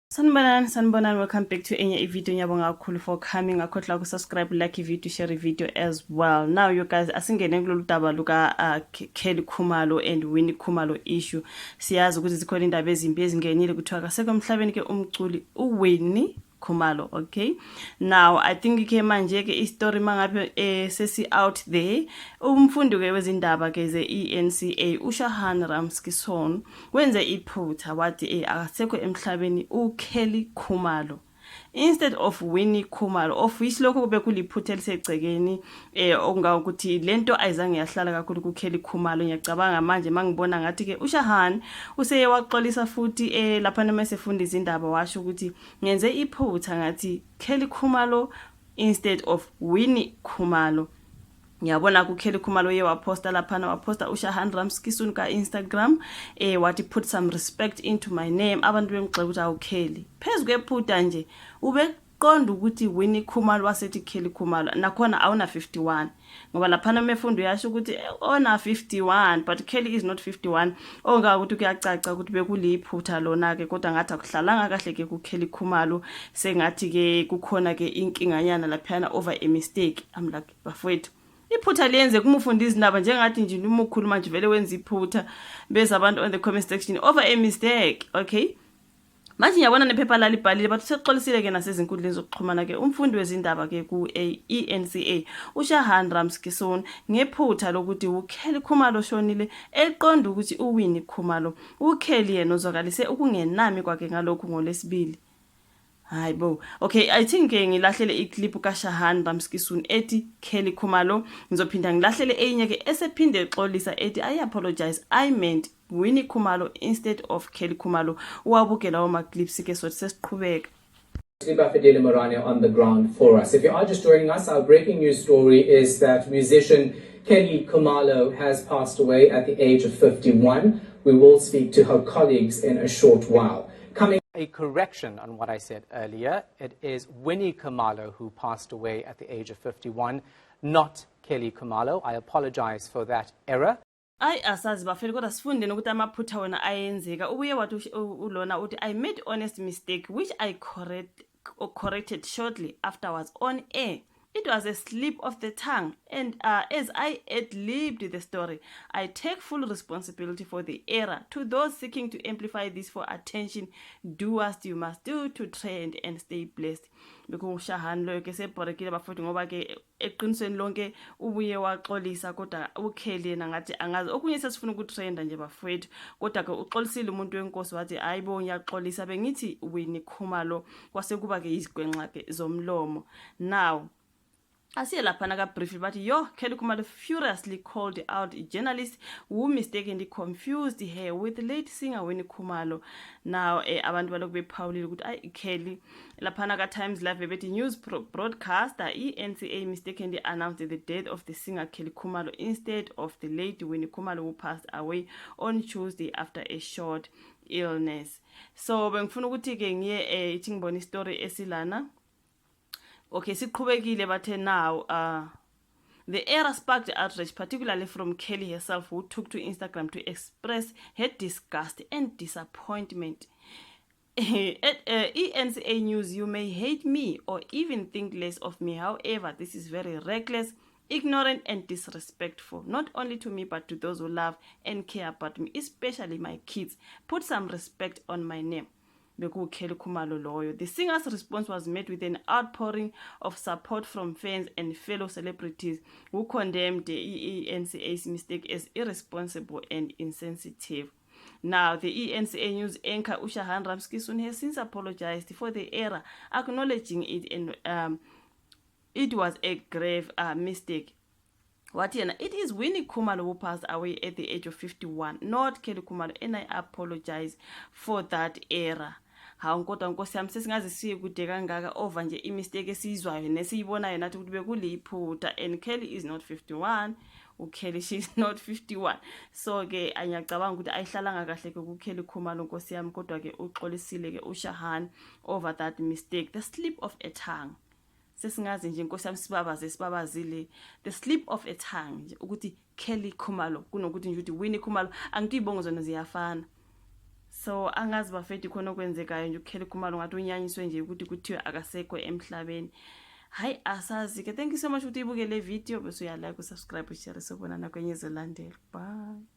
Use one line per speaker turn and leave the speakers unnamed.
Sanibonani, welcome back to enye video. Ngiyabonga kakhulu for coming. Akhohlwa ukusubscribe, like video, share video as well. Now you guys, asingene kulolu daba luka Kelly Khumalo and Winnie Khumalo issue. Siyazi ukuthi zikhona indaba ezimbi ezingenile kuthiwa kasekho emhlabeni ke umculi uWinnie Khumalo. Okay, now I think ke manje ke istory mangabe sesi out there umfundi ke wezindaba ke ze ENCA uShahan Ramskison wenze iphutha wathi akasekho emhlabeni uKelly Khumalo instead of Winnie Khumalo, of which lokho kube kuliphutha elisegcekeni okungakuthi lento ayizange yahlala kakhulu kuKelly Khumalo. Ngiyacabanga manje mangibona ngathi ke uShahan useye waxolisa futhi lapha noma esefunda izindaba washo ukuthi ngenze iphutha ngathi Kelly Khumalo instead of Winnie Khumalo. Ngiyabona kuKelly Khumalo waposta laphana waposta uShahan Ramskison ka Instagram wathi put some respect into my name, abantu bemgxeka ukuthi awuKelly phezu kwephutha nje ubeqonda ukuthi Winnie Khumalo wasethi Kelly Khumalo nakhona awuna 51 ngoba laphana mefundo yasho ukuthi ona 51 but Kelly is not 51. Onga ukuthi kuyacaca ukuthi bekuliphutha lona ke kodwa ngathi akuhlalanga kahle ke kuKelly Khumalo sengathi ke kukhona ke inkinganyana laphana over a mistake. I'm like bafowethu iphutha liyenze kumufunda izindaba njengathi nje uma ukhuluma nje vele wenza iphutha bese abantu on the comment section over a mistake. Okay, manje ngiyabona nephepha lalibhalile bathi sexolisile ke nasezinkundleni zokuxhumana ke umfundi wezindaba ke ku ENCA uShahan Ramskison ngephutha lokuthi uKelly Khumalo shonile eliqonda ukuthi uWinnie Khumalo uKelly yena uzokalise ukungenami kwakhe ngalokho ngolesibili. Hayibo. Okay, I think ngilahlele iclip kaShahan Ramskison ethi Kelly Khumalo ngizophinda ngilahlele enye ke esephinde exolisa ethi I apologize, I meant Winnie Khumalo instead of Kelly Khumalo. Uwabukela oma clips ke sothi sesiqhubeka.
Bafedile Morane on the ground for us. If you are just joining us, our breaking news story is that musician Kelly Khumalo has passed away at the age of 51. We will speak to her colleagues in a short while. Coming
A correction on what I said earlier. It is Winnie Khumalo who passed away at the age of 51, not Kelly Khumalo. I apologize for that error.
Ay asazi bafeli kodwa sifunde nokuthi amaphutha wona ayenzeka. Ubuye wathi ulona uthi I made honest mistake which I corrected shortly afterwards on air. It was a slip of the tongue, and as I ad-libbed the story, I take full responsibility for the error. To those seeking to amplify this for attention, do as you must do to trend and stay blessed. Because Shahan lo ke sebhorekile bafowethu ngoba ke eqinisweni lonke ubuye waxolisa kodwa uKelly yena ngathi angazi okunye sesifuna ukutrenda nje bafowethu kodwa ke uxolisile umuntu wenkosi wathi hayibo ngiyaxolisa bengithi Winnie Khumalo kwase kuba ke izigwenxa ke zomlomo. Now asiye laphana ka brief bathi Kelly Khumalo furiously called out a journalist who mistakenly confused her with late singer Winnie Khumalo. Now abantu balokhu bephawulile ukuthi ay Kelly laphana ka Times Live bethi news broadcaster ENCA mistakenly announced the death of the singer Kelly Khumalo instead of the late Winnie Khumalo who passed away on Tuesday after a short illness. So bengifuna ukuthi ke ngiye ithi ngibona story esilana. Okay, siqhubekile bathe now the error sparked outrage, particularly from Kelly herself, who took to Instagram to express her disgust and disappointment. At ENCA News, you may hate me or even think less of me. However, this is very reckless, ignorant and disrespectful, not only to me but to those who love and care about me, especially my kids. Put some respect on my name. Kelly Khumalo loyo. The singer's response was met with an outpouring of support from fans and fellow celebrities who condemned the ENCA's mistake as irresponsible and insensitive. Now, the ENCA news anchor Ushahan Ramskison has since apologized for the error, acknowledging it and it was a grave mistake. It is Winnie Khumalo who passed away at the age of 51, not Kelly Khumalo, and I apologize for that error. Hawu kodwa nkosi yami sesingaze siye kude kangaka over nje imistake esizwayo nesiyibonayo nathi ukuthi bekuliphutha and Kelly is not 51. uKelly she's not 51. So ke anyacabanga ukuthi ayihlalanga kahle ke kuKelly Khumalo nkosi yami kodwa ke uxolisile ke uShahan over that mistake, the slip of a tongue. Sesingaze nje nkosi yami sibabazile the slip of a tongue nje ukuthi Kelly Khumalo kunokuthi nje ukuthi Winnie Khumalo angithi ibongo zona ziyafana. so angazi bafethu khona okwenzekayo nje uKelly Khumalo ngathi unyanyiswe nje ukuthi kuthiwe akasekho emhlabeni. Hayi asazi ke. Thank you so much ukuthi ibuke le video bese uyalike usubscribe ushare sobonana kwenye ezolandela. Bye.